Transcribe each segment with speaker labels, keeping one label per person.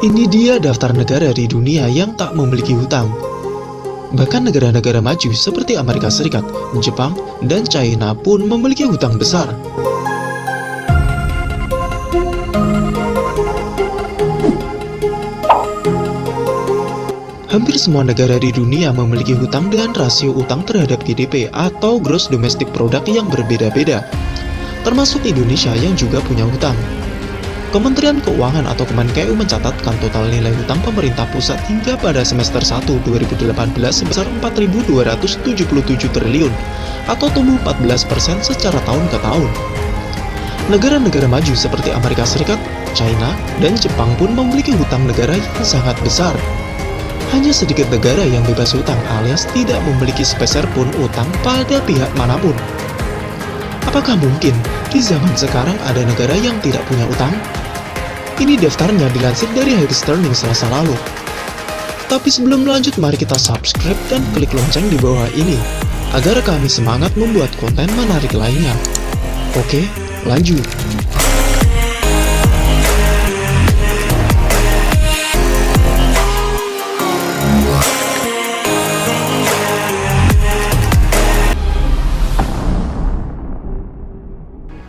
Speaker 1: Ini dia daftar negara di dunia yang tak memiliki hutang. Bahkan negara-negara maju seperti Amerika Serikat, Jepang, dan China pun memiliki hutang besar. Hampir semua negara di dunia memiliki hutang dengan rasio utang terhadap GDP atau Gross Domestic Product yang berbeda-beda, termasuk Indonesia yang juga punya hutang. Kementerian Keuangan atau Kemenkeu mencatatkan total nilai hutang pemerintah pusat hingga pada semester 1 2018 sebesar 4.277 triliun atau tumbuh 14% secara tahun ke tahun. Negara-negara maju seperti Amerika Serikat, China, dan Jepang pun memiliki hutang negara yang sangat besar. Hanya sedikit negara yang bebas hutang alias tidak memiliki sepeser pun utang pada pihak manapun. Apakah mungkin di zaman sekarang ada negara yang tidak punya utang? Ini daftarnya dilansir dari Harris Sterling Selasa lalu. Tapi sebelum lanjut, mari kita subscribe dan klik lonceng di bawah ini, agar kami semangat membuat konten menarik lainnya. Oke, lanjut.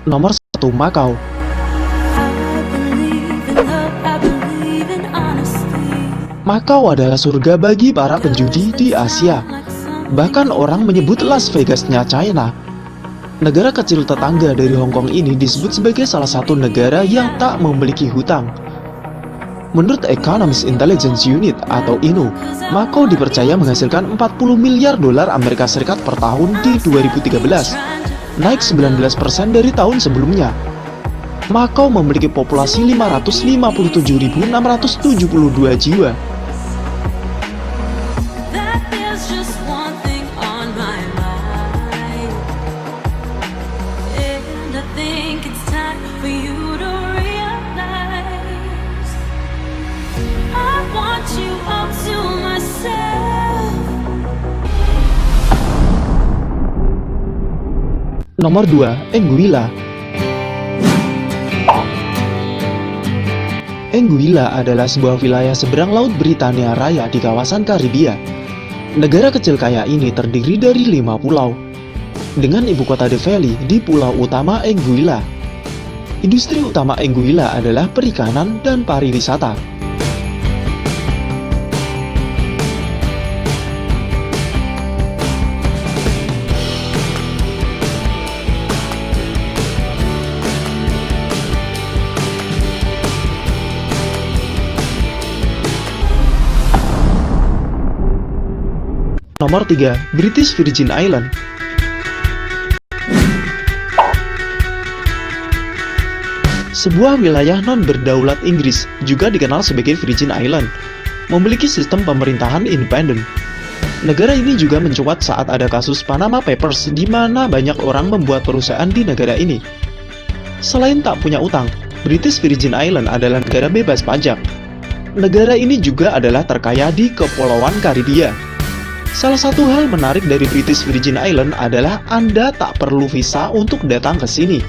Speaker 1: Nomor 1, Makau. Makau adalah surga bagi para penjudi di Asia. Bahkan orang menyebut Las Vegasnya China. Negara kecil tetangga dari Hong Kong ini disebut sebagai salah satu negara yang tak memiliki hutang. Menurut Economist Intelligence Unit atau INU, Makau dipercaya menghasilkan 40 miliar dolar Amerika Serikat per tahun di 2013, naik 19% dari tahun sebelumnya. Makau memiliki populasi 557.672 jiwa. Nomor 2, Anguilla. Anguilla adalah sebuah wilayah seberang Laut Britania Raya di kawasan Karibia. Negara kecil kaya ini terdiri dari 5 pulau, dengan ibu kota The Valley di pulau utama Anguilla. Industri utama Anguilla adalah perikanan dan pariwisata. Nomor 3, British Virgin Island. Sebuah wilayah non-berdaulat Inggris, juga dikenal sebagai Virgin Island, memiliki sistem pemerintahan independen. Negara ini juga mencuat saat ada kasus Panama Papers di mana banyak orang membuat perusahaan di negara ini. Selain tak punya utang, British Virgin Island adalah negara bebas pajak. Negara ini juga adalah terkaya di Kepulauan Karibia. Salah satu hal menarik dari British Virgin Island adalah Anda tak perlu visa untuk datang ke sini.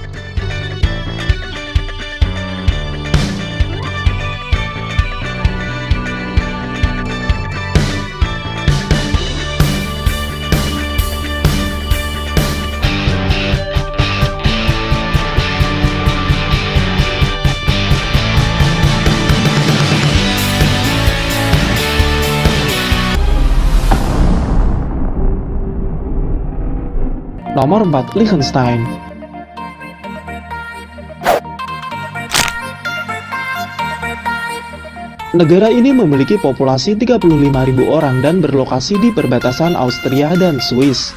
Speaker 1: Nomor 4, Liechtenstein. Negara ini memiliki populasi 35.000 orang dan berlokasi di perbatasan Austria dan Swiss.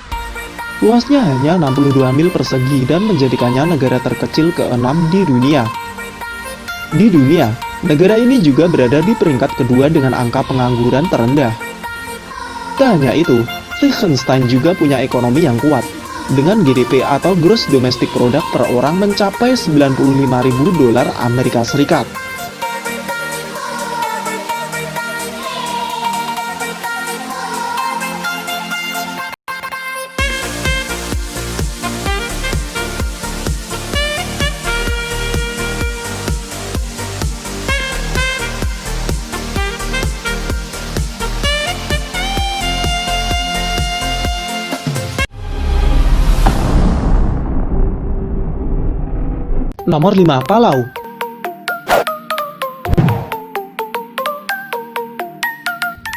Speaker 1: Luasnya hanya 62 mil persegi dan menjadikannya negara terkecil ke-6 di dunia. Di dunia, negara ini juga berada di peringkat kedua dengan angka pengangguran terendah. Tak hanya itu, Liechtenstein juga punya ekonomi yang kuat, dengan GDP atau Gross Domestic Product per orang mencapai 95.000 dolar Amerika Serikat. Nomor 5. Palau.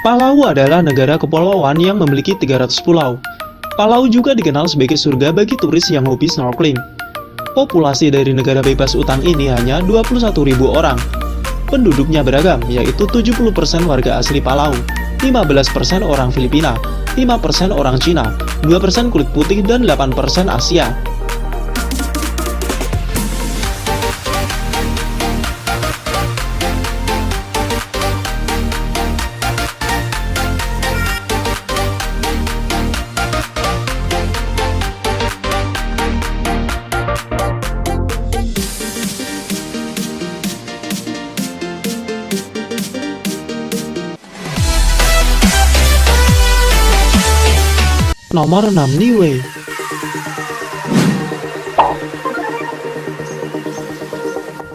Speaker 1: Palau adalah negara kepulauan yang memiliki 300 pulau. Palau juga dikenal sebagai surga bagi turis yang hobi snorkeling. Populasi dari negara bebas utang ini hanya 21.000 orang. Penduduknya beragam, yaitu 70% warga asli Palau, 15% orang Filipina, 5% orang Cina, 2% kulit putih, dan 8% Asia. Nomor 6. Niue.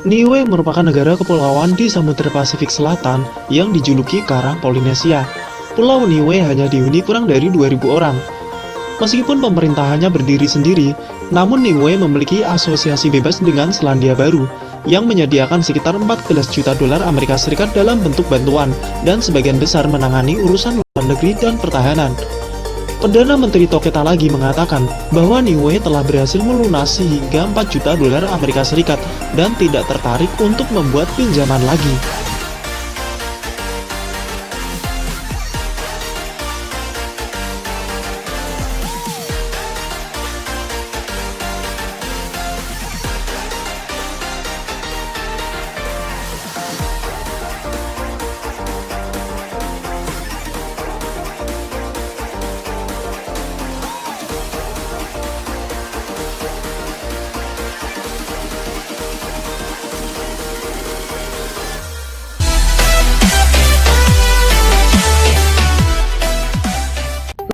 Speaker 1: Niue merupakan negara kepulauan di Samudra Pasifik Selatan yang dijuluki Karang Polinesia. Pulau Niue hanya dihuni kurang dari 2.000 orang. Meskipun pemerintahannya berdiri sendiri, namun Niue memiliki asosiasi bebas dengan Selandia Baru yang menyediakan sekitar 14 juta dolar Amerika Serikat dalam bentuk bantuan dan sebagian besar menangani urusan luar negeri dan pertahanan. Perdana Menteri Toketa lagi mengatakan bahwa Niue telah berhasil melunasi hingga 4 juta dolar Amerika Serikat dan tidak tertarik untuk membuat pinjaman lagi.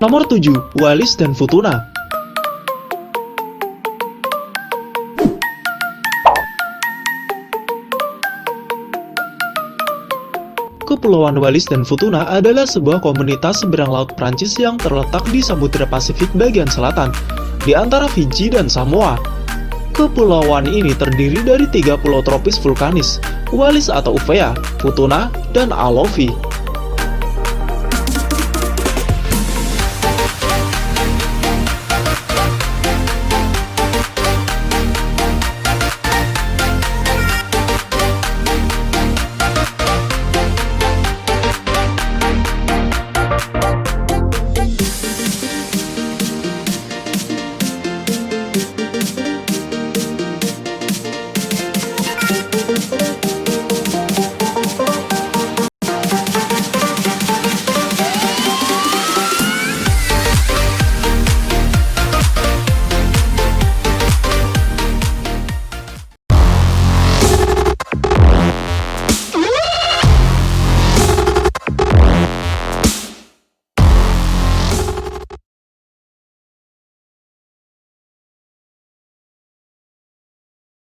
Speaker 1: Nomor 7. Wallis dan Futuna. Kepulauan Wallis dan Futuna adalah sebuah komunitas seberang laut Prancis yang terletak di Samudra Pasifik bagian selatan, di antara Fiji dan Samoa. Kepulauan ini terdiri dari 3 pulau tropis vulkanis, Wallis atau Uvea, Futuna, dan Alofi.